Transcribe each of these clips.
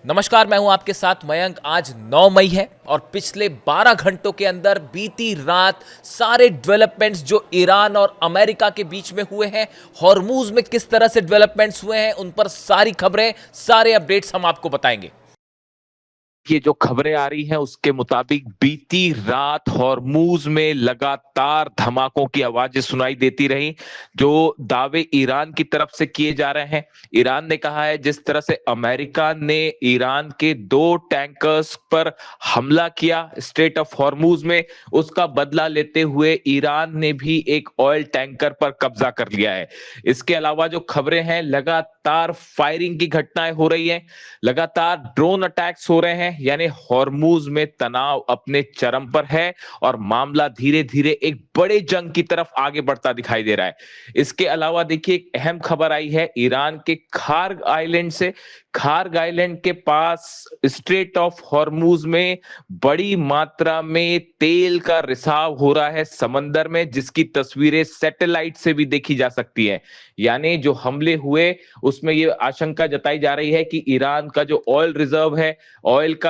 नमस्कार, मैं हूं आपके साथ मयंक। आज 9 मई है और पिछले 12 घंटों के अंदर बीती रात सारे डेवलपमेंट्स जो ईरान और अमेरिका के बीच में हुए हैं, हॉर्मूज में किस तरह से डेवलपमेंट्स हुए हैं, उन पर सारी खबरें, सारे अपडेट्स हम आपको बताएंगे। ये जो खबरें आ रही हैं उसके मुताबिक बीती रात हॉर्मूज में लगातार धमाकों की आवाजें सुनाई देती रही। जो दावे ईरान की तरफ से किए जा रहे हैं, ईरान ने कहा है जिस तरह से अमेरिका ने ईरान के 2 टैंकर्स पर हमला किया स्ट्रेट ऑफ हॉर्मूज में, उसका बदला लेते हुए ईरान ने भी एक ऑयल टैंकर पर कब्जा कर लिया है। इसके अलावा जो खबरें हैं, लगातार फायरिंग की घटनाएं हो रही हैं, लगातार ड्रोन अटैक्स हो रहे हैं, यानी हॉर्मूज में तनाव अपने चरम पर है और मामला धीरे धीरे एक बड़े जंग की तरफ आगे बढ़ता दिखाई दे रहा है। इसके अलावा देखिए, एक अहम खबर आई है ईरान के खार्ग आइलैंड से। खार्ग आइलैंड के पास स्ट्रेट ऑफ हॉर्मूज में बड़ी मात्रा में तेल का रिसाव हो रहा है समंदर में, जिसकी तस्वीरें सैटेलाइट से भी देखी जा सकती है। यानी जो हमले हुए उसमें ये आशंका जताई जा रही है कि ईरान का जो ऑयल रिजर्व है, ऑयल का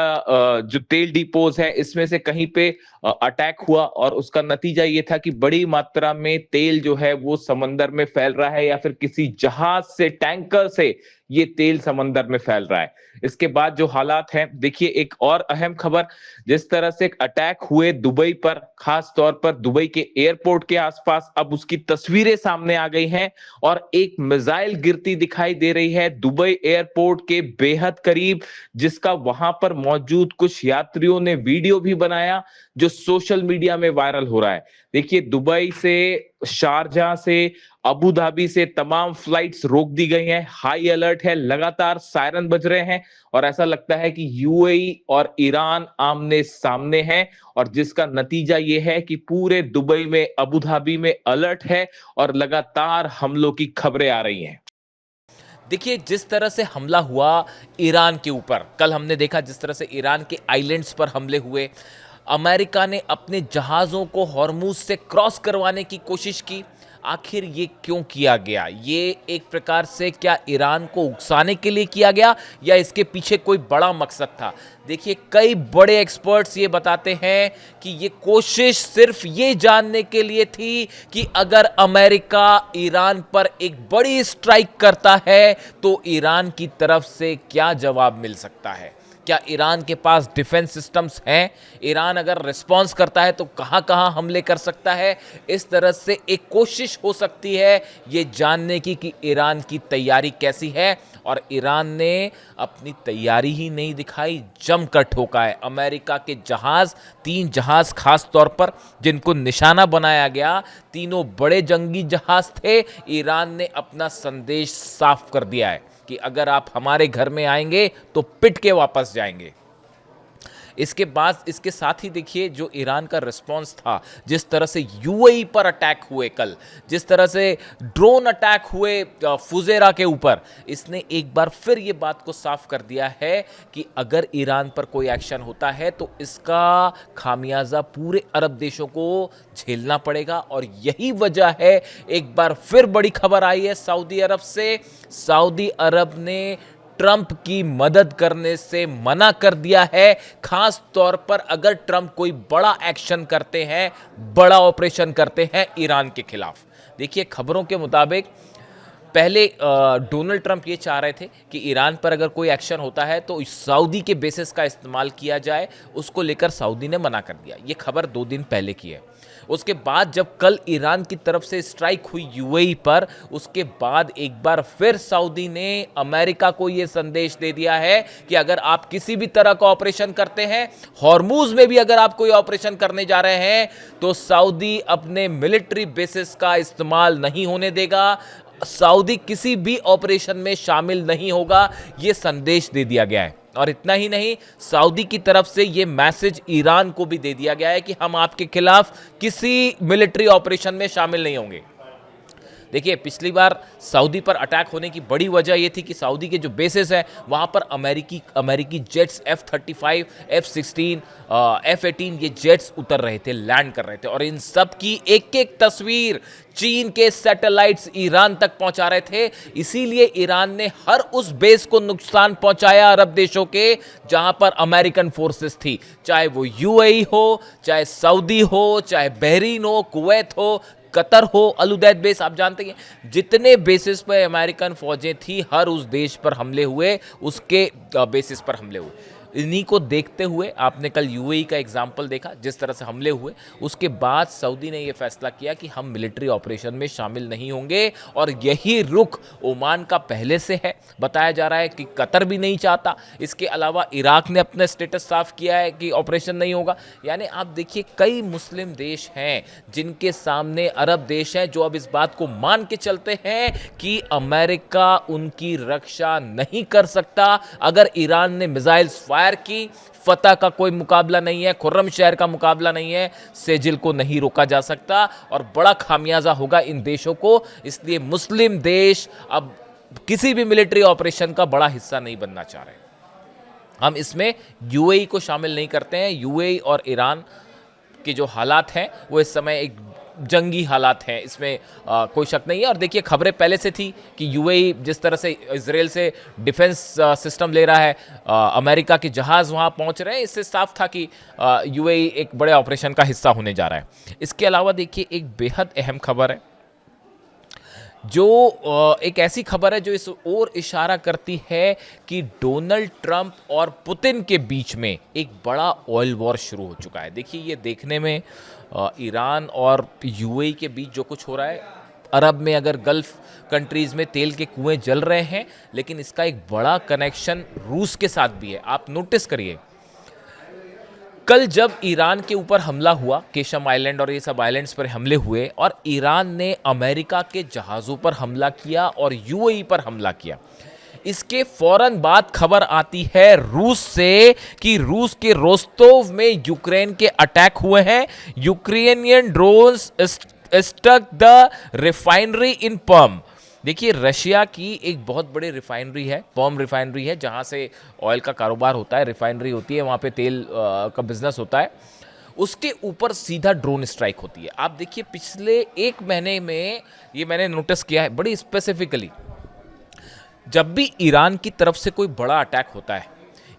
जो तेल डिपोज है, इसमें से कहीं पे अटैक हुआ और उसका नतीजा ये था कि बड़ी मात्रा में तेल जो है वो समंदर में फैल रहा है, या फिर किसी जहाज से, टैंकर से ये तेल समंदर में फैल रहा है। इसके बाद जो हालात हैं, देखिए एक और अहम खबर, जिस तरह से एक अटैक हुए दुबई पर, खास तौर पर दुबई के एयरपोर्ट के आसपास, अब उसकी तस्वीरें सामने आ गई हैं और एक मिसाइल गिरती दिखाई दे रही है दुबई एयरपोर्ट के बेहद करीब, जिसका वहां पर मौजूद कुछ यात्रियों ने वीडियो भी बनाया जो सोशल मीडिया में वायरल हो रहा है। देखिए, दुबई से, शारजाह से, अबू धाबी से तमाम फ्लाइट्स रोक दी गई हैं, हाई अलर्ट है, लगातार सायरन बज रहे हैं और ऐसा लगता है कि यूएई और ईरान आमने सामने हैं, और जिसका नतीजा यह है कि पूरे दुबई में, अबू धाबी में अलर्ट है और लगातार हमलों की खबरें आ रही हैं। देखिए, जिस तरह से हमला हुआ ईरान के ऊपर, कल हमने देखा जिस तरह से ईरान के आइलैंड्स पर हमले हुए, अमेरिका ने अपने जहाज़ों को हॉर्मूज से क्रॉस करवाने की कोशिश की। आखिर ये क्यों किया गया? ये एक प्रकार से क्या ईरान को उकसाने के लिए किया गया या इसके पीछे कोई बड़ा मकसद था? देखिए, कई बड़े एक्सपर्ट्स ये बताते हैं कि ये कोशिश सिर्फ ये जानने के लिए थी कि अगर अमेरिका ईरान पर एक बड़ी स्ट्राइक करता है तो ईरान की तरफ से क्या जवाब मिल सकता है। क्या ईरान के पास डिफेंस सिस्टम्स हैं? ईरान अगर रिस्पॉन्स करता है तो कहां कहां हमले कर सकता है? इस तरह से एक कोशिश हो सकती है ये जानने की कि ईरान की तैयारी कैसी है, और ईरान ने अपनी तैयारी ही नहीं दिखाई, जमकर ठोका है। अमेरिका के जहाज़, 3 जहाज़ खास तौर पर जिनको निशाना बनाया गया, तीनों बड़े जंगी जहाज़ थे। ईरान ने अपना संदेश साफ कर दिया है कि अगर आप हमारे घर में आएंगे तो पिट के वापस जाएंगे। इसके बाद, इसके साथ ही देखिए जो ईरान का रिस्पॉन्स था, जिस तरह से यूएई पर अटैक हुए कल, जिस तरह से ड्रोन अटैक हुए फुजेरा के ऊपर, इसने एक बार फिर ये बात को साफ कर दिया है कि अगर ईरान पर कोई एक्शन होता है तो इसका खामियाजा पूरे अरब देशों को झेलना पड़ेगा। और यही वजह है, एक बार फिर बड़ी खबर आई है सऊदी अरब से। सऊदी अरब ने ट्रंप की मदद करने से मना कर दिया है, खास तौर पर अगर ट्रंप कोई बड़ा एक्शन करते हैं, बड़ा ऑपरेशन करते हैं ईरान के खिलाफ। देखिए, खबरों के मुताबिक पहले डोनाल्ड ट्रंप ये चाह रहे थे कि ईरान पर अगर कोई एक्शन होता है तो सऊदी के बेसिस का इस्तेमाल किया जाए, उसको लेकर सऊदी ने मना कर दिया। ये खबर 2 दिन पहले की है। उसके बाद जब कल ईरान की तरफ से स्ट्राइक हुई यूएई पर, उसके बाद एक बार फिर सऊदी ने अमेरिका को यह संदेश दे दिया है कि अगर आप किसी भी तरह का ऑपरेशन करते हैं, हॉर्मूज में भी अगर आप कोई ऑपरेशन करने जा रहे हैं, तो सऊदी अपने मिलिट्री बेसिस का इस्तेमाल नहीं होने देगा, सऊदी किसी भी ऑपरेशन में शामिल नहीं होगा। यह संदेश दे दिया गया है। और इतना ही नहीं, सऊदी की तरफ से यह मैसेज ईरान को भी दे दिया गया है कि हम आपके खिलाफ किसी मिलिट्री ऑपरेशन में शामिल नहीं होंगे। देखिए पिछली बार सऊदी पर अटैक होने की बड़ी वजह ये थी कि सऊदी के जो बेसेस हैं वहाँ पर अमेरिकी जेट्स F-35, F-16, F-18 ये जेट्स उतर रहे थे, लैंड कर रहे थे, और इन सब की एक एक तस्वीर चीन के सैटेलाइट्स ईरान तक पहुंचा रहे थे। इसीलिए ईरान ने हर उस बेस को नुकसान पहुंचाया अरब देशों के जहां पर अमेरिकन फोर्सेस थी, चाहे वो यूएई हो, चाहे सऊदी हो, चाहे बहरीन हो, कुवैत हो, कतर हो, अलुदैद बेस, आप जानते हैं जितने बेसिस पर अमेरिकन फौजें थी हर उस देश पर हमले हुए, उसके बेसिस पर हमले हुए। इन्हीं को देखते हुए आपने कल यूएई का एग्जाम्पल देखा, जिस तरह से हमले हुए, उसके बाद सऊदी ने यह फैसला किया कि हम मिलिट्री ऑपरेशन में शामिल नहीं होंगे, और यही रुख ओमान का पहले से है। बताया जा रहा है कि कतर भी नहीं चाहता। इसके अलावा इराक ने अपना स्टेटस साफ किया है कि ऑपरेशन नहीं होगा। यानी आप देखिए कई मुस्लिम देश हैं जिनके सामने अरब देश हैं जो अब इस बात को मान के चलते हैं कि अमेरिका उनकी रक्षा नहीं कर सकता। अगर ईरान ने मिसाइल्स फायर की, फतह का कोई मुकाबला नहीं है, खुर्रम शहर का मुकाबला नहीं है, सेजिल को नहीं रोका जा सकता, और बड़ा खामियाजा होगा इन देशों को। इसलिए मुस्लिम देश अब किसी भी मिलिट्री ऑपरेशन का बड़ा हिस्सा नहीं बनना चाह रहे। हम इसमें यूएई को शामिल नहीं करते हैं। यूएई और ईरान के जो हालात हैं वो इस समय एक जंगी हालात हैं, इसमें कोई शक नहीं है। और देखिए खबरें पहले से थी कि यूएई जिस तरह से इजराइल से डिफेंस सिस्टम ले रहा है, अमेरिका के जहाज़ वहाँ पहुँच रहे हैं, इससे साफ था कि यूएई एक बड़े ऑपरेशन का हिस्सा होने जा रहा है। इसके अलावा देखिए एक बेहद अहम खबर है, जो एक ऐसी खबर है जो इस ओर इशारा करती है कि डोनाल्ड ट्रंप और पुतिन के बीच में एक बड़ा ऑयल वॉर शुरू हो चुका है। देखिए ये देखने में ईरान और यूएई के बीच जो कुछ हो रहा है, अरब में अगर गल्फ कंट्रीज़ में तेल के कुएं जल रहे हैं, लेकिन इसका एक बड़ा कनेक्शन रूस के साथ भी है। आप नोटिस करिए, कल जब ईरान के ऊपर हमला हुआ, केशम आइलैंड और ये सब आइलैंड्स पर हमले हुए, और ईरान ने अमेरिका के जहाज़ों पर हमला किया और यूएई पर हमला किया, इसके फौरन बाद खबर आती है रूस से कि रूस के रोस्तोव में यूक्रेन के अटैक हुए हैं। Ukrainian drones stuck the refinery in Perm. देखिए रशिया की एक बहुत बड़ी रिफाइनरी है, पर्म रिफाइनरी है, जहां से ऑयल का कारोबार होता है, रिफाइनरी होती है, वहां पे तेल का बिजनेस होता है। उसके ऊपर सीधा ड्रोन स्ट्राइक होती है। आप देखिए पिछले एक महीने में ये मैंने नोटिस किया है बड़ी स्पेसिफिकली, जब भी ईरान की तरफ से कोई बड़ा अटैक होता है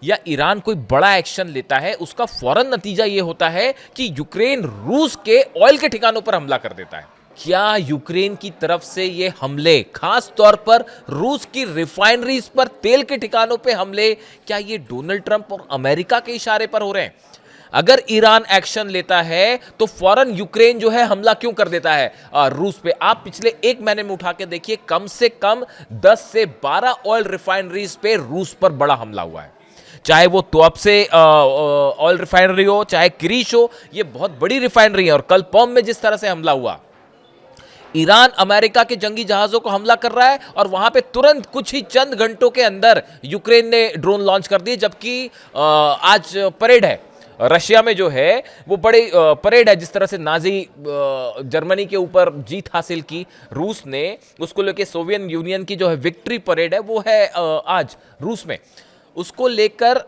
या ईरान कोई बड़ा एक्शन लेता है, उसका फौरन नतीजा ये होता है कि यूक्रेन रूस के ऑयल के ठिकानों पर हमला कर देता है। क्या यूक्रेन की तरफ से ये हमले, खास तौर पर रूस की रिफाइनरीज पर तेल के ठिकानों पे हमले, क्या ये डोनाल्ड ट्रंप और अमेरिका के इशारे पर हो रहे हैं? अगर ईरान एक्शन लेता है तो फौरन यूक्रेन जो है हमला क्यों कर देता है रूस पे? आप पिछले एक महीने में उठा के देखिए, कम से कम 10 से 12 ऑयल रिफाइनरीज पे रूस पर बड़ा हमला हुआ है। चाहे वो तोप से ऑयल रिफाइनरी हो, चाहे क्रीश हो, ये बहुत बड़ी रिफाइनरी है। और कल पर्म में जिस तरह से हमला हुआ, ईरान अमेरिका के जंगी जहाजों को हमला कर रहा है और वहां पे तुरंत कुछ ही चंद घंटों के अंदर यूक्रेन ने ड्रोन लॉन्च कर दिए। जबकि आज परेड है रशिया में, जो है वो बड़ी परेड है, जिस तरह से नाजी जर्मनी के ऊपर जीत हासिल की रूस ने, उसको लेकर सोवियत यूनियन की जो है विक्ट्री परेड है वो है आज रूस में। उसको लेकर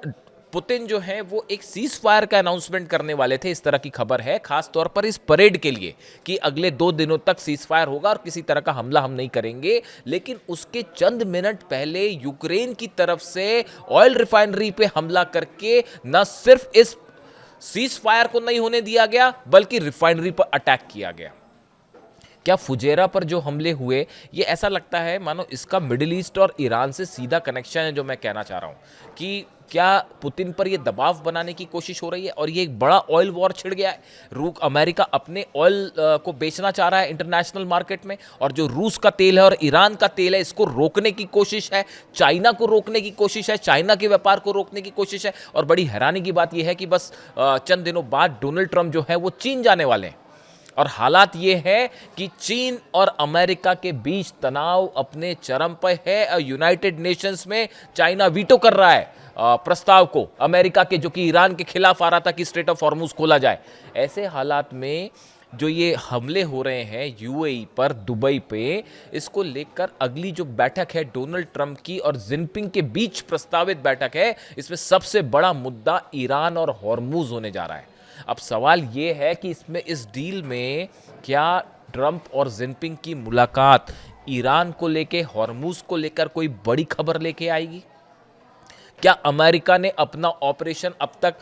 पुतिन जो है वो एक सीज फायर का अनाउंसमेंट करने वाले थे, इस तरह की खबर है, खास तौर पर इस परेड के लिए कि अगले 2 दिनों तक सीज फायर होगा और किसी तरह का हमला हम नहीं करेंगे। लेकिन उसके चंद मिनट पहले यूक्रेन की तरफ से ऑयल रिफाइनरी पे हमला करके न सिर्फ इस सीज फायर को नहीं होने दिया गया, बल्कि रिफाइनरी पर अटैक किया गया। क्या फुजेरा पर जो हमले हुए, ये ऐसा लगता है मानो इसका मिडिल ईस्ट और ईरान से सीधा कनेक्शन है। जो मैं कहना चाह रहा हूं कि क्या पुतिन पर यह दबाव बनाने की कोशिश हो रही है और ये एक बड़ा ऑयल वॉर छिड़ गया है। अमेरिका अपने ऑयल को बेचना चाह रहा है इंटरनेशनल मार्केट में, और जो रूस का तेल है और ईरान का तेल है, इसको रोकने की कोशिश है, चाइना को रोकने की कोशिश है, चाइना के व्यापार को रोकने की कोशिश है। और बड़ी हैरानी की बात यह है कि बस चंद दिनों बाद डोनाल्ड ट्रंप जो है वो चीन जाने वाले हैं, और हालात ये है कि चीन और अमेरिका के बीच तनाव अपने चरम पर है। यूनाइटेड नेशंस में चाइना वीटो कर रहा है प्रस्ताव को अमेरिका के, जो कि ईरान के खिलाफ आ रहा था कि स्ट्रेट ऑफ हॉर्मुज खोला जाए। ऐसे हालात में जो ये हमले हो रहे हैं यूएई पर, दुबई पे, इसको लेकर अगली जो बैठक है डोनाल्ड ट्रंप की और जिनपिंग के बीच प्रस्तावित बैठक है, इसमें सबसे बड़ा मुद्दा ईरान और हॉर्मूज होने जा रहा है। अब सवाल ये है कि इसमें, इस डील में क्या ट्रंप और जिनपिंग की मुलाकात ईरान को लेके, हॉर्मूज को लेकर कोई बड़ी खबर लेके आएगी? क्या अमेरिका ने अपना ऑपरेशन अब तक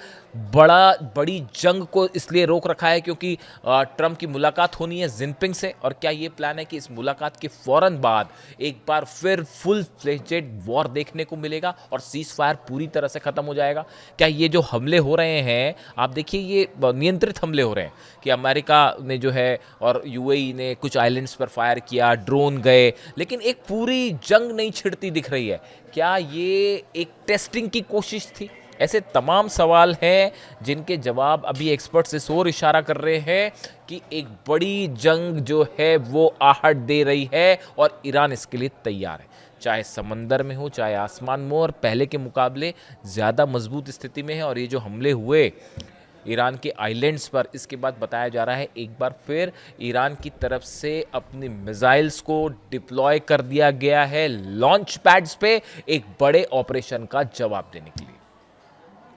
बड़ी जंग को इसलिए रोक रखा है क्योंकि ट्रंप की मुलाकात होनी है जिनपिंग से? और क्या ये प्लान है कि इस मुलाकात के फौरन बाद एक बार फिर फुल फ्लेजेड वॉर देखने को मिलेगा और सीज फायर पूरी तरह से खत्म हो जाएगा? क्या ये जो हमले हो रहे हैं, आप देखिए, ये नियंत्रित हमले हो रहे हैं कि अमेरिका ने जो है और यूएई ने कुछ आइलैंड्स पर फायर किया, ड्रोन गए, लेकिन एक पूरी जंग नहीं छिड़ती दिख रही है। क्या ये एक टेस्टिंग की कोशिश थी? ऐसे तमाम सवाल हैं जिनके जवाब अभी एक्सपर्ट्स इस ओर इशारा कर रहे हैं कि एक बड़ी जंग जो है वो आहट दे रही है और ईरान इसके लिए तैयार है, चाहे समंदर में हो चाहे आसमान में हो, और पहले के मुकाबले ज़्यादा मजबूत स्थिति में है। और ये जो हमले हुए ईरान के आइलैंड्स पर, इसके बाद बताया जा रहा है एक बार फिर ईरान की तरफ से अपनी मिसाइल्स को डिप्लॉय कर दिया गया है लॉन्च पैड्स पे एक बड़े ऑपरेशन का जवाब देने के लिए।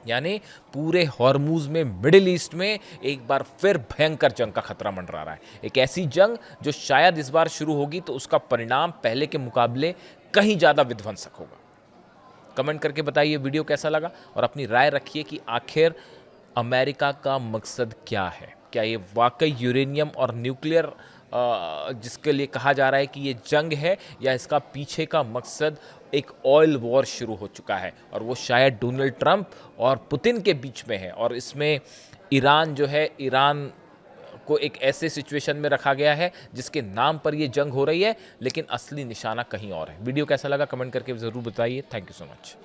यानी पूरे हॉर्मूज में, मिडिल ईस्ट में एक बार फिर भयंकर जंग का खतरा मंडरा रहा है। एक ऐसी जंग जो शायद इस बार शुरू होगी तो उसका परिणाम पहले के मुकाबले कहीं ज़्यादा विध्वंसक होगा। कमेंट करके बताइए वीडियो कैसा लगा और अपनी राय रखिए कि आखिर अमेरिका का मकसद क्या है। क्या ये वाकई यूरेनियम और न्यूक्लियर जिसके लिए कहा जा रहा है कि ये जंग है, या इसका पीछे का मकसद एक ऑयल वॉर शुरू हो चुका है और वो शायद डोनाल्ड ट्रंप और पुतिन के बीच में है, और इसमें ईरान जो है, ईरान को एक ऐसे सिचुएशन में रखा गया है जिसके नाम पर ये जंग हो रही है, लेकिन असली निशाना कहीं और है। वीडियो कैसा लगा कमेंट करके ज़रूर बताइए। Thank you so much.